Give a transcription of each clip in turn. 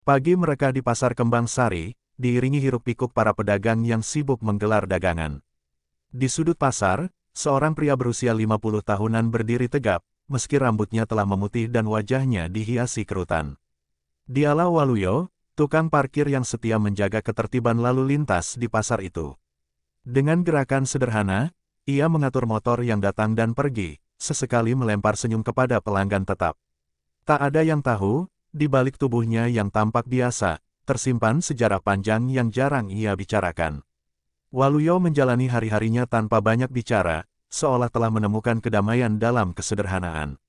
Pagi mereka di pasar Kembang Sari, diiringi hiruk-pikuk para pedagang yang sibuk menggelar dagangan. Di sudut pasar, seorang pria berusia 50 tahunan berdiri tegap, meski rambutnya telah memutih dan wajahnya dihiasi kerutan. Dialah Waluyo, tukang parkir yang setia menjaga ketertiban lalu lintas di pasar itu. Dengan gerakan sederhana, ia mengatur motor yang datang dan pergi, sesekali melempar senyum kepada pelanggan tetap. Tak ada yang tahu, di balik tubuhnya yang tampak biasa, tersimpan sejarah panjang yang jarang ia bicarakan. Waluyo menjalani hari-harinya tanpa banyak bicara, seolah telah menemukan kedamaian dalam kesederhanaan.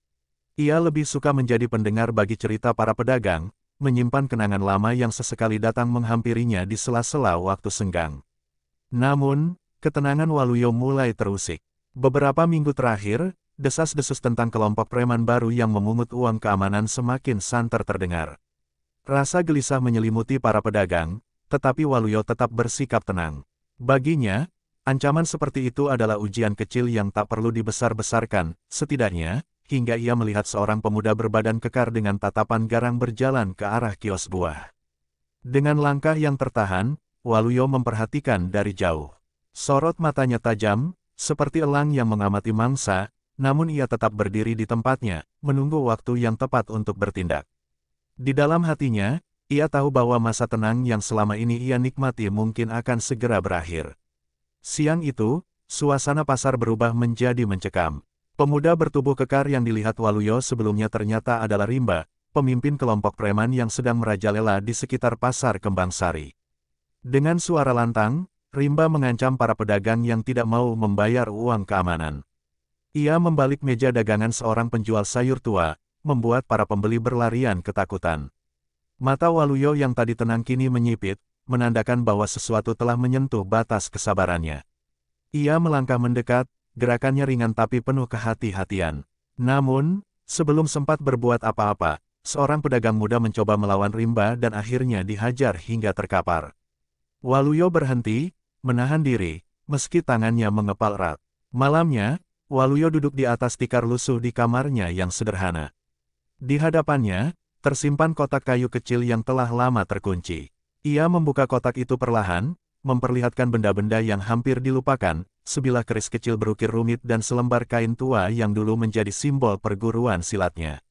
Ia lebih suka menjadi pendengar bagi cerita para pedagang, menyimpan kenangan lama yang sesekali datang menghampirinya di sela-sela waktu senggang. Namun, ketenangan Waluyo mulai terusik. Beberapa minggu terakhir, desas-desus tentang kelompok preman baru yang memungut uang keamanan semakin santer terdengar. Rasa gelisah menyelimuti para pedagang, tetapi Waluyo tetap bersikap tenang. Baginya, ancaman seperti itu adalah ujian kecil yang tak perlu dibesar-besarkan, setidaknya, hingga ia melihat seorang pemuda berbadan kekar dengan tatapan garang berjalan ke arah kios buah. Dengan langkah yang tertahan, Waluyo memperhatikan dari jauh. Sorot matanya tajam, seperti elang yang mengamati mangsa, namun ia tetap berdiri di tempatnya, menunggu waktu yang tepat untuk bertindak. Di dalam hatinya, ia tahu bahwa masa tenang yang selama ini ia nikmati mungkin akan segera berakhir. Siang itu, suasana pasar berubah menjadi mencekam. Pemuda bertubuh kekar yang dilihat Waluyo sebelumnya ternyata adalah Rimba, pemimpin kelompok preman yang sedang merajalela di sekitar pasar Kembang Sari. Dengan suara lantang, Rimba mengancam para pedagang yang tidak mau membayar uang keamanan. Ia membalik meja dagangan seorang penjual sayur tua, membuat para pembeli berlarian ketakutan. Mata Waluyo yang tadi tenang kini menyipit, menandakan bahwa sesuatu telah menyentuh batas kesabarannya. Ia melangkah mendekat, gerakannya ringan tapi penuh kehati-hatian. Namun, sebelum sempat berbuat apa-apa, seorang pedagang muda mencoba melawan Rimba dan akhirnya dihajar hingga terkapar. Waluyo berhenti, menahan diri, meski tangannya mengepal erat. Malamnya, Waluyo duduk di atas tikar lusuh di kamarnya yang sederhana. Di hadapannya, tersimpan kotak kayu kecil yang telah lama terkunci. Ia membuka kotak itu perlahan, memperlihatkan benda-benda yang hampir dilupakan, sebilah keris kecil berukir rumit dan selembar kain tua yang dulu menjadi simbol perguruan silatnya.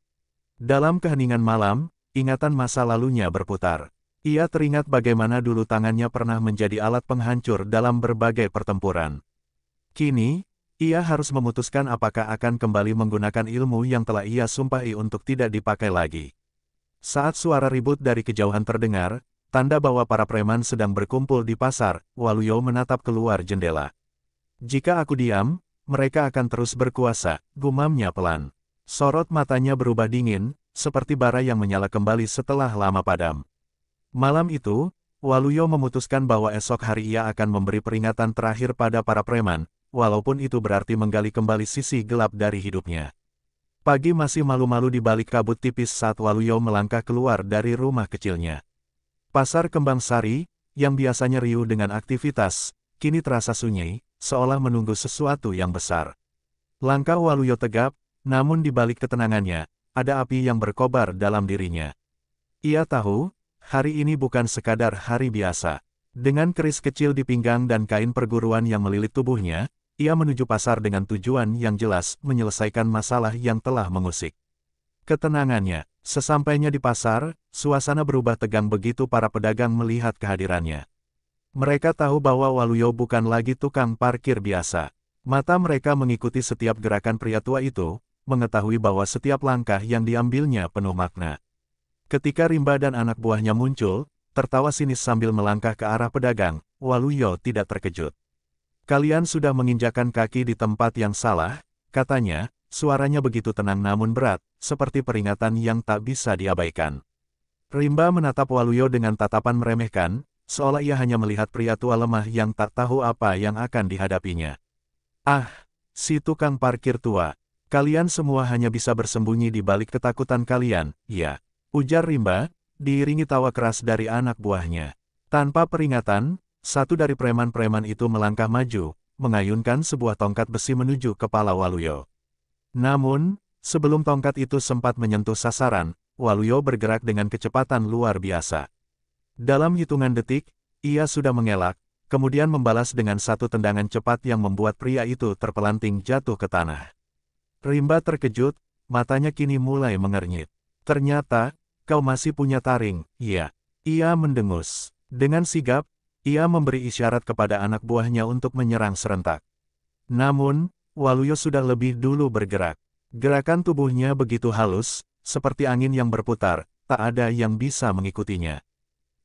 Dalam keheningan malam, ingatan masa lalunya berputar. Ia teringat bagaimana dulu tangannya pernah menjadi alat penghancur dalam berbagai pertempuran. Kini, ia harus memutuskan apakah akan kembali menggunakan ilmu yang telah ia sumpahi untuk tidak dipakai lagi. Saat suara ribut dari kejauhan terdengar, tanda bahwa para preman sedang berkumpul di pasar, Waluyo menatap keluar jendela. Jika aku diam, mereka akan terus berkuasa, gumamnya pelan. Sorot matanya berubah dingin, seperti bara yang menyala kembali setelah lama padam. Malam itu, Waluyo memutuskan bahwa esok hari ia akan memberi peringatan terakhir pada para preman, walaupun itu berarti menggali kembali sisi gelap dari hidupnya. Pagi masih malu-malu di balik kabut tipis saat Waluyo melangkah keluar dari rumah kecilnya. Pasar Kembang Sari, yang biasanya riuh dengan aktivitas, kini terasa sunyi, seolah menunggu sesuatu yang besar. Langkah Waluyo tegap, namun di balik ketenangannya, ada api yang berkobar dalam dirinya. Ia tahu, hari ini bukan sekadar hari biasa. Dengan keris kecil di pinggang dan kain perguruan yang melilit tubuhnya, ia menuju pasar dengan tujuan yang jelas, menyelesaikan masalah yang telah mengusik ketenangannya. Sesampainya di pasar, suasana berubah tegang begitu para pedagang melihat kehadirannya. Mereka tahu bahwa Waluyo bukan lagi tukang parkir biasa. Mata mereka mengikuti setiap gerakan pria tua itu, mengetahui bahwa setiap langkah yang diambilnya penuh makna. Ketika Rimba dan anak buahnya muncul, tertawa sinis sambil melangkah ke arah pedagang, Waluyo tidak terkejut. Kalian sudah menginjakan kaki di tempat yang salah, katanya, suaranya begitu tenang namun berat, seperti peringatan yang tak bisa diabaikan. Rimba menatap Waluyo dengan tatapan meremehkan, seolah ia hanya melihat pria tua lemah yang tak tahu apa yang akan dihadapinya. Ah, si tukang parkir tua, kalian semua hanya bisa bersembunyi di balik ketakutan kalian, ya, ujar Rimba, diiringi tawa keras dari anak buahnya. Tanpa peringatan, satu dari preman-preman itu melangkah maju, mengayunkan sebuah tongkat besi menuju kepala Waluyo. Namun, sebelum tongkat itu sempat menyentuh sasaran, Waluyo bergerak dengan kecepatan luar biasa. Dalam hitungan detik, ia sudah mengelak, kemudian membalas dengan satu tendangan cepat yang membuat pria itu terpelanting jatuh ke tanah. Rimba terkejut, matanya kini mulai mengernyit. Ternyata, kau masih punya taring, iya. Ia mendengus. Dengan sigap, ia memberi isyarat kepada anak buahnya untuk menyerang serentak. Namun, Waluyo sudah lebih dulu bergerak. Gerakan tubuhnya begitu halus, seperti angin yang berputar, tak ada yang bisa mengikutinya.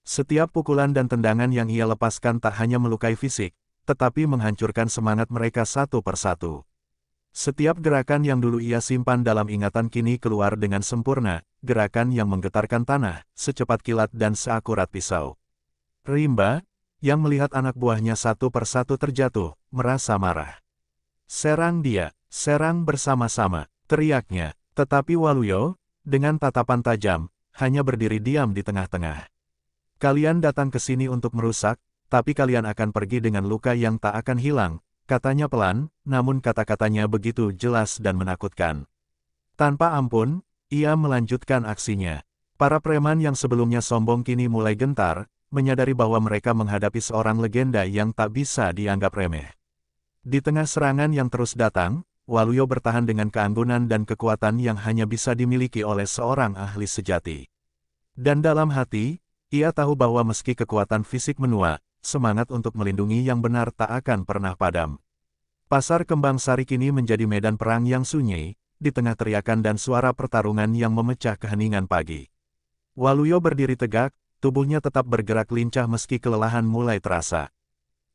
Setiap pukulan dan tendangan yang ia lepaskan tak hanya melukai fisik, tetapi menghancurkan semangat mereka satu persatu. Setiap gerakan yang dulu ia simpan dalam ingatan kini keluar dengan sempurna, gerakan yang menggetarkan tanah, secepat kilat dan seakurat pisau. Rimba, yang melihat anak buahnya satu persatu terjatuh, merasa marah. "Serang dia, serang bersama-sama," teriaknya. Tetapi Waluyo, dengan tatapan tajam, hanya berdiri diam di tengah-tengah. "Kalian datang ke sini untuk merusak, tapi kalian akan pergi dengan luka yang tak akan hilang," katanya pelan, namun kata-katanya begitu jelas dan menakutkan. Tanpa ampun, ia melanjutkan aksinya. Para preman yang sebelumnya sombong kini mulai gentar, menyadari bahwa mereka menghadapi seorang legenda yang tak bisa dianggap remeh. Di tengah serangan yang terus datang, Waluyo bertahan dengan keanggunan dan kekuatan yang hanya bisa dimiliki oleh seorang ahli sejati. Dan dalam hati, ia tahu bahwa meski kekuatan fisik menua, semangat untuk melindungi yang benar tak akan pernah padam. Pasar Kembang Sari kini menjadi medan perang yang sunyi, di tengah teriakan dan suara pertarungan yang memecah keheningan pagi. Waluyo berdiri tegak, tubuhnya tetap bergerak lincah meski kelelahan mulai terasa.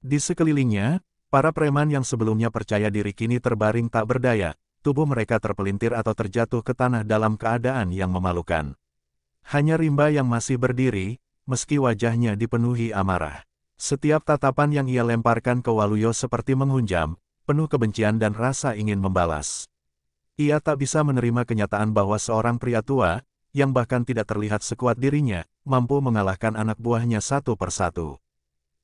Di sekelilingnya, para preman yang sebelumnya percaya diri kini terbaring tak berdaya, tubuh mereka terpelintir atau terjatuh ke tanah dalam keadaan yang memalukan. Hanya Rimba yang masih berdiri, meski wajahnya dipenuhi amarah. Setiap tatapan yang ia lemparkan ke Waluyo seperti menghunjam, penuh kebencian dan rasa ingin membalas. Ia tak bisa menerima kenyataan bahwa seorang pria tua, yang bahkan tidak terlihat sekuat dirinya, mampu mengalahkan anak buahnya satu persatu.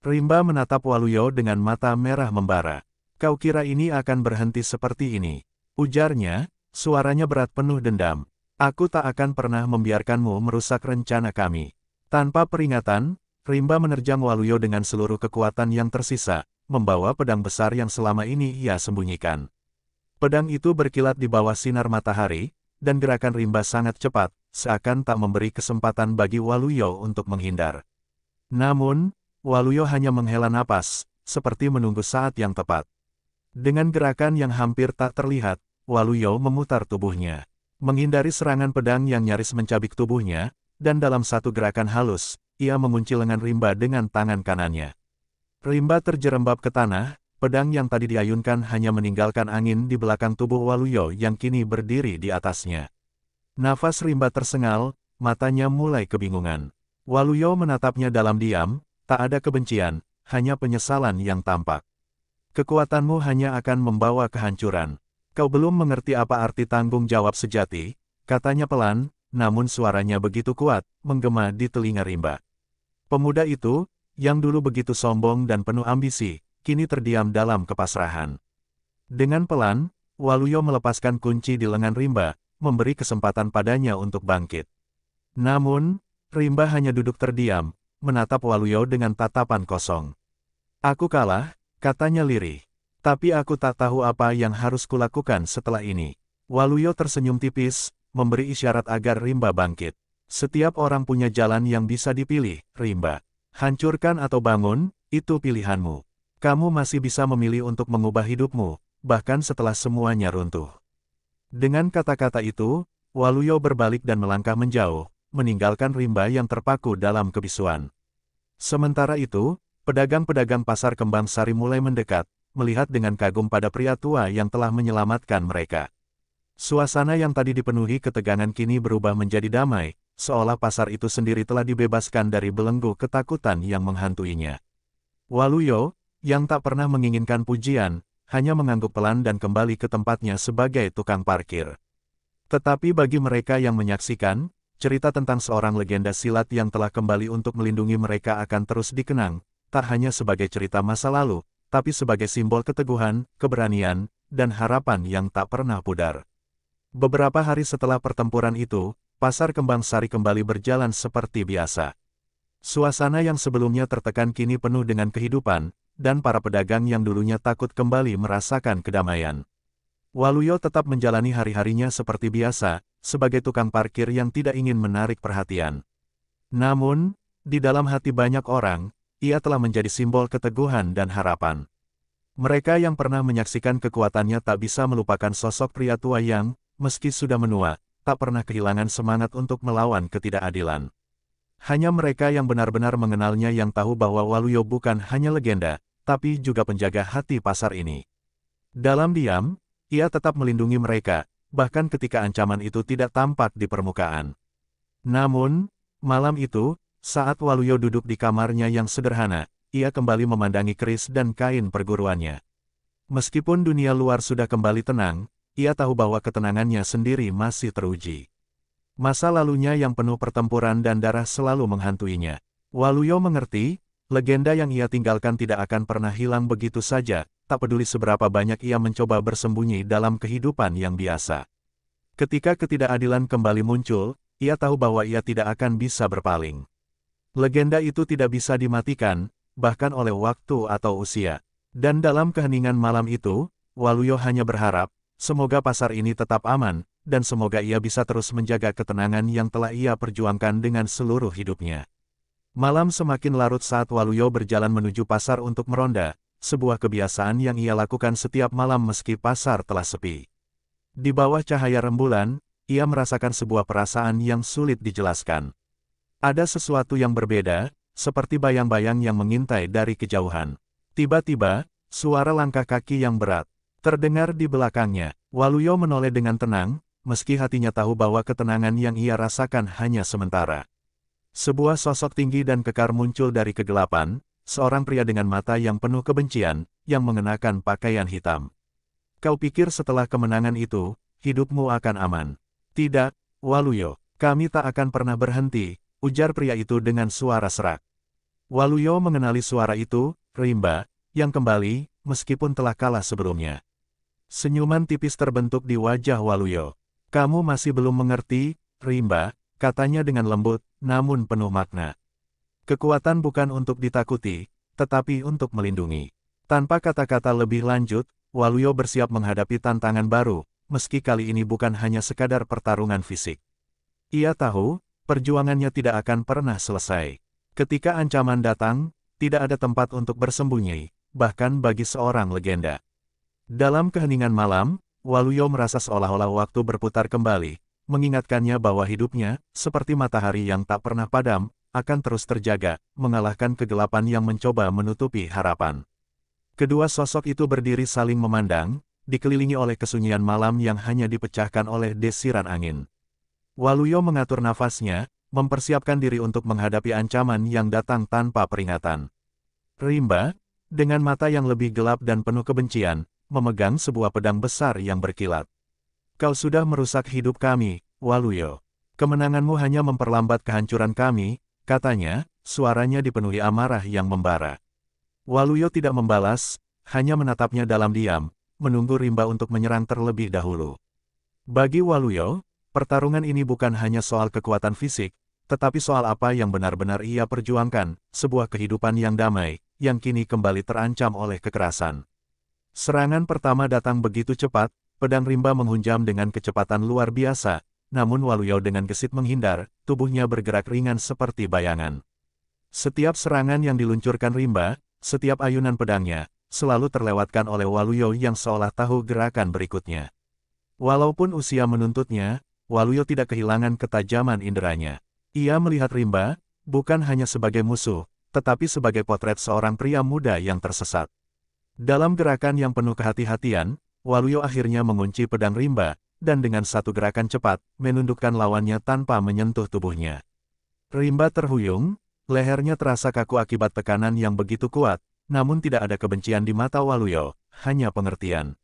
Rimba menatap Waluyo dengan mata merah membara. "Kau kira ini akan berhenti seperti ini?" ujarnya, suaranya berat penuh dendam. "Aku tak akan pernah membiarkanmu merusak rencana kami." Tanpa peringatan, Rimba menerjang Waluyo dengan seluruh kekuatan yang tersisa, membawa pedang besar yang selama ini ia sembunyikan. Pedang itu berkilat di bawah sinar matahari, dan gerakan Rimba sangat cepat, seakan tak memberi kesempatan bagi Waluyo untuk menghindar. Namun, Waluyo hanya menghela napas, seperti menunggu saat yang tepat. Dengan gerakan yang hampir tak terlihat, Waluyo memutar tubuhnya, menghindari serangan pedang yang nyaris mencabik tubuhnya, dan dalam satu gerakan halus, ia mengunci lengan Rimba dengan tangan kanannya. Rimba terjerembab ke tanah, pedang yang tadi diayunkan hanya meninggalkan angin di belakang tubuh Waluyo yang kini berdiri di atasnya. Nafas Rimba tersengal, matanya mulai kebingungan. Waluyo menatapnya dalam diam, tak ada kebencian, hanya penyesalan yang tampak. "Kekuatanmu hanya akan membawa kehancuran. Kau belum mengerti apa arti tanggung jawab sejati," katanya pelan, namun suaranya begitu kuat, menggema di telinga Rimba. Pemuda itu, yang dulu begitu sombong dan penuh ambisi, kini terdiam dalam kepasrahan. Dengan pelan, Waluyo melepaskan kunci di lengan Rimba, memberi kesempatan padanya untuk bangkit. Namun, Rimba hanya duduk terdiam, menatap Waluyo dengan tatapan kosong. "Aku kalah," katanya lirih. "Tapi aku tak tahu apa yang harus kulakukan setelah ini." Waluyo tersenyum tipis, memberi isyarat agar Rimba bangkit. "Setiap orang punya jalan yang bisa dipilih, Rimba. Hancurkan atau bangun, itu pilihanmu. Kamu masih bisa memilih untuk mengubah hidupmu, bahkan setelah semuanya runtuh." Dengan kata-kata itu, Waluyo berbalik dan melangkah menjauh, meninggalkan Rimba yang terpaku dalam kebisuan. Sementara itu, pedagang-pedagang pasar Kembang Sari mulai mendekat, melihat dengan kagum pada pria tua yang telah menyelamatkan mereka. Suasana yang tadi dipenuhi ketegangan kini berubah menjadi damai, seolah pasar itu sendiri telah dibebaskan dari belenggu ketakutan yang menghantuinya. Waluyo, yang tak pernah menginginkan pujian, hanya mengangguk pelan dan kembali ke tempatnya sebagai tukang parkir. Tetapi bagi mereka yang menyaksikan, cerita tentang seorang legenda silat yang telah kembali untuk melindungi mereka akan terus dikenang, tak hanya sebagai cerita masa lalu, tapi sebagai simbol keteguhan, keberanian, dan harapan yang tak pernah pudar. Beberapa hari setelah pertempuran itu, pasar kembang sari kembali berjalan seperti biasa. Suasana yang sebelumnya tertekan kini penuh dengan kehidupan, dan para pedagang yang dulunya takut kembali merasakan kedamaian. Waluyo tetap menjalani hari-harinya seperti biasa, sebagai tukang parkir yang tidak ingin menarik perhatian. Namun, di dalam hati banyak orang, ia telah menjadi simbol keteguhan dan harapan. Mereka yang pernah menyaksikan kekuatannya tak bisa melupakan sosok pria tua yang, meski sudah menua, tak pernah kehilangan semangat untuk melawan ketidakadilan. Hanya mereka yang benar-benar mengenalnya yang tahu bahwa Waluyo bukan hanya legenda, tapi juga penjaga hati pasar ini. Dalam diam, ia tetap melindungi mereka, bahkan ketika ancaman itu tidak tampak di permukaan. Namun, malam itu, saat Waluyo duduk di kamarnya yang sederhana, ia kembali memandangi keris dan kain perguruannya. Meskipun dunia luar sudah kembali tenang, ia tahu bahwa ketenangannya sendiri masih teruji. Masa lalunya yang penuh pertempuran dan darah selalu menghantuinya. Waluyo mengerti, legenda yang ia tinggalkan tidak akan pernah hilang begitu saja, tak peduli seberapa banyak ia mencoba bersembunyi dalam kehidupan yang biasa. Ketika ketidakadilan kembali muncul, ia tahu bahwa ia tidak akan bisa berpaling. Legenda itu tidak bisa dimatikan, bahkan oleh waktu atau usia. Dan dalam keheningan malam itu, Waluyo hanya berharap, semoga pasar ini tetap aman, dan semoga ia bisa terus menjaga ketenangan yang telah ia perjuangkan dengan seluruh hidupnya. Malam semakin larut saat Waluyo berjalan menuju pasar untuk meronda, sebuah kebiasaan yang ia lakukan setiap malam meski pasar telah sepi. Di bawah cahaya rembulan, ia merasakan sebuah perasaan yang sulit dijelaskan. Ada sesuatu yang berbeda, seperti bayang-bayang yang mengintai dari kejauhan. Tiba-tiba, suara langkah kaki yang berat terdengar di belakangnya. Waluyo menoleh dengan tenang, meski hatinya tahu bahwa ketenangan yang ia rasakan hanya sementara. Sebuah sosok tinggi dan kekar muncul dari kegelapan, seorang pria dengan mata yang penuh kebencian, yang mengenakan pakaian hitam. Kau pikir setelah kemenangan itu, hidupmu akan aman? Tidak, Waluyo, kami tak akan pernah berhenti, ujar pria itu dengan suara serak. Waluyo mengenali suara itu, Rimba, yang kembali, meskipun telah kalah sebelumnya. Senyuman tipis terbentuk di wajah Waluyo. Kamu masih belum mengerti, Rimba, katanya dengan lembut, namun penuh makna. Kekuatan bukan untuk ditakuti, tetapi untuk melindungi. Tanpa kata-kata lebih lanjut, Waluyo bersiap menghadapi tantangan baru, meski kali ini bukan hanya sekadar pertarungan fisik. Ia tahu, perjuangannya tidak akan pernah selesai. Ketika ancaman datang, tidak ada tempat untuk bersembunyi, bahkan bagi seorang legenda. Dalam keheningan malam, Waluyo merasa seolah-olah waktu berputar kembali, mengingatkannya bahwa hidupnya, seperti matahari yang tak pernah padam, akan terus terjaga, mengalahkan kegelapan yang mencoba menutupi harapan. Kedua sosok itu berdiri saling memandang, dikelilingi oleh kesunyian malam yang hanya dipecahkan oleh desiran angin. Waluyo mengatur nafasnya, mempersiapkan diri untuk menghadapi ancaman yang datang tanpa peringatan. Rimba, dengan mata yang lebih gelap dan penuh kebencian, memegang sebuah pedang besar yang berkilat. Kau sudah merusak hidup kami, Waluyo. Kemenanganmu hanya memperlambat kehancuran kami, katanya, suaranya dipenuhi amarah yang membara. Waluyo tidak membalas, hanya menatapnya dalam diam, menunggu Rimba untuk menyerang terlebih dahulu. Bagi Waluyo, pertarungan ini bukan hanya soal kekuatan fisik, tetapi soal apa yang benar-benar ia perjuangkan, sebuah kehidupan yang damai, yang kini kembali terancam oleh kekerasan. Serangan pertama datang begitu cepat, pedang Rimba menghunjam dengan kecepatan luar biasa, namun Waluyo dengan gesit menghindar, tubuhnya bergerak ringan seperti bayangan. Setiap serangan yang diluncurkan Rimba, setiap ayunan pedangnya, selalu terlewatkan oleh Waluyo yang seolah tahu gerakan berikutnya. Walaupun usia menuntutnya, Waluyo tidak kehilangan ketajaman inderanya. Ia melihat Rimba, bukan hanya sebagai musuh, tetapi sebagai potret seorang pria muda yang tersesat. Dalam gerakan yang penuh kehati-hatian, Waluyo akhirnya mengunci pedang Rimba, dan dengan satu gerakan cepat, menundukkan lawannya tanpa menyentuh tubuhnya. Rimba terhuyung, lehernya terasa kaku akibat tekanan yang begitu kuat, namun tidak ada kebencian di mata Waluyo, hanya pengertian.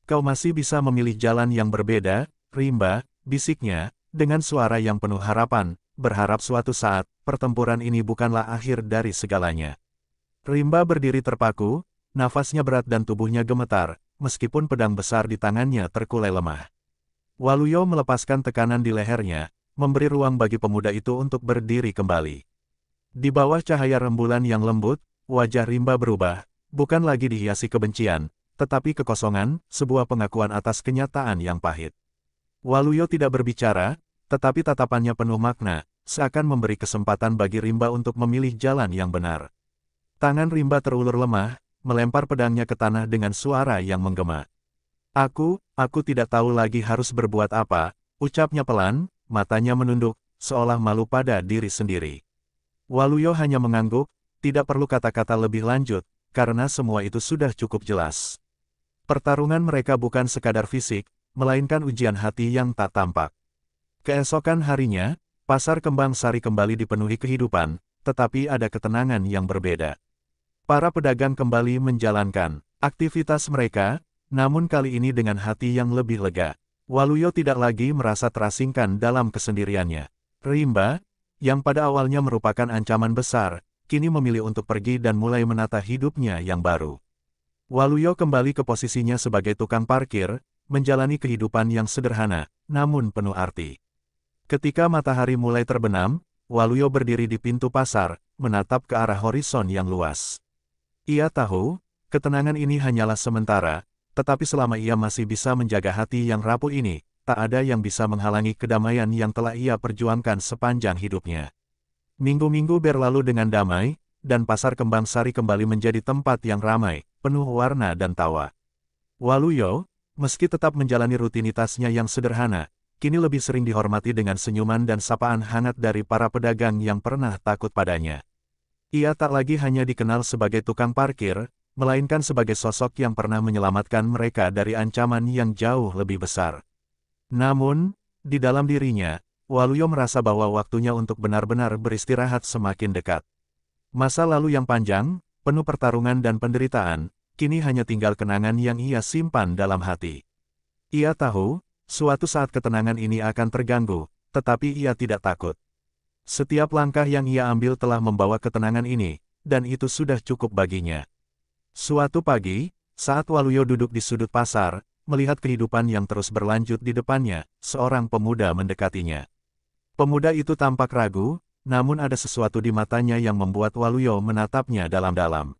Kau masih bisa memilih jalan yang berbeda, Rimba, bisiknya, dengan suara yang penuh harapan, berharap suatu saat, pertempuran ini bukanlah akhir dari segalanya. Rimba berdiri terpaku, nafasnya berat dan tubuhnya gemetar, meskipun pedang besar di tangannya terkulai lemah. Waluyo melepaskan tekanan di lehernya, memberi ruang bagi pemuda itu untuk berdiri kembali. Di bawah cahaya rembulan yang lembut, wajah Rimba berubah, bukan lagi dihiasi kebencian, tetapi kekosongan, sebuah pengakuan atas kenyataan yang pahit. Waluyo tidak berbicara, tetapi tatapannya penuh makna, seakan memberi kesempatan bagi Rimba untuk memilih jalan yang benar. Tangan Rimba terulur lemah, melempar pedangnya ke tanah dengan suara yang menggema. Aku tidak tahu lagi harus berbuat apa, ucapnya pelan, matanya menunduk, seolah malu pada diri sendiri. Waluyo hanya mengangguk, tidak perlu kata-kata lebih lanjut, karena semua itu sudah cukup jelas. Pertarungan mereka bukan sekadar fisik, melainkan ujian hati yang tak tampak. Keesokan harinya, pasar kembang sari kembali dipenuhi kehidupan, tetapi ada ketenangan yang berbeda. Para pedagang kembali menjalankan aktivitas mereka, namun kali ini dengan hati yang lebih lega. Waluyo tidak lagi merasa terasingkan dalam kesendiriannya. Rimba, yang pada awalnya merupakan ancaman besar, kini memilih untuk pergi dan mulai menata hidupnya yang baru. Waluyo kembali ke posisinya sebagai tukang parkir, menjalani kehidupan yang sederhana, namun penuh arti. Ketika matahari mulai terbenam, Waluyo berdiri di pintu pasar, menatap ke arah horizon yang luas. Ia tahu, ketenangan ini hanyalah sementara, tetapi selama ia masih bisa menjaga hati yang rapuh ini, tak ada yang bisa menghalangi kedamaian yang telah ia perjuangkan sepanjang hidupnya. Minggu-minggu berlalu dengan damai, dan pasar kembang sari kembali menjadi tempat yang ramai, penuh warna dan tawa. Waluyo, meski tetap menjalani rutinitasnya yang sederhana, kini lebih sering dihormati dengan senyuman dan sapaan hangat dari para pedagang yang pernah takut padanya. Ia tak lagi hanya dikenal sebagai tukang parkir, melainkan sebagai sosok yang pernah menyelamatkan mereka dari ancaman yang jauh lebih besar. Namun, di dalam dirinya, Waluyo merasa bahwa waktunya untuk benar-benar beristirahat semakin dekat. Masa lalu yang panjang, penuh pertarungan dan penderitaan, kini hanya tinggal kenangan yang ia simpan dalam hati. Ia tahu, suatu saat ketenangan ini akan terganggu, tetapi ia tidak takut. Setiap langkah yang ia ambil telah membawa ketenangan ini, dan itu sudah cukup baginya. Suatu pagi, saat Waluyo duduk di sudut pasar, melihat kehidupan yang terus berlanjut di depannya, seorang pemuda mendekatinya. Pemuda itu tampak ragu, namun ada sesuatu di matanya yang membuat Waluyo menatapnya dalam-dalam.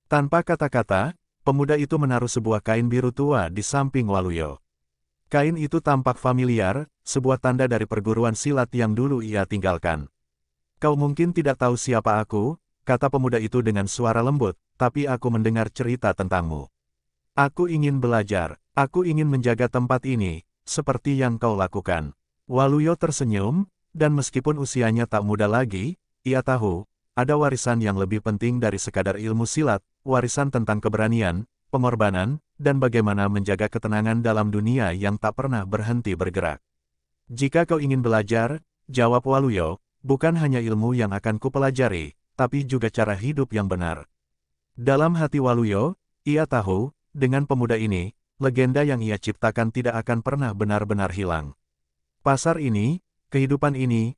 Tanpa kata-kata, pemuda itu menaruh sebuah kain biru tua di samping Waluyo. Kain itu tampak familiar, sebuah tanda dari perguruan silat yang dulu ia tinggalkan. "Kau mungkin tidak tahu siapa aku," kata pemuda itu dengan suara lembut, "tapi aku mendengar cerita tentangmu. Aku ingin belajar, aku ingin menjaga tempat ini, seperti yang kau lakukan." Waluyo tersenyum, dan meskipun usianya tak muda lagi, ia tahu, ada warisan yang lebih penting dari sekadar ilmu silat, warisan tentang keberanian, pengorbanan, dan bagaimana menjaga ketenangan dalam dunia yang tak pernah berhenti bergerak. "Jika kau ingin belajar," jawab Waluyo, "bukan hanya ilmu yang akan kupelajari, tapi juga cara hidup yang benar." Dalam hati Waluyo, ia tahu, dengan pemuda ini, legenda yang ia ciptakan tidak akan pernah benar-benar hilang. Pasar ini, kehidupan ini,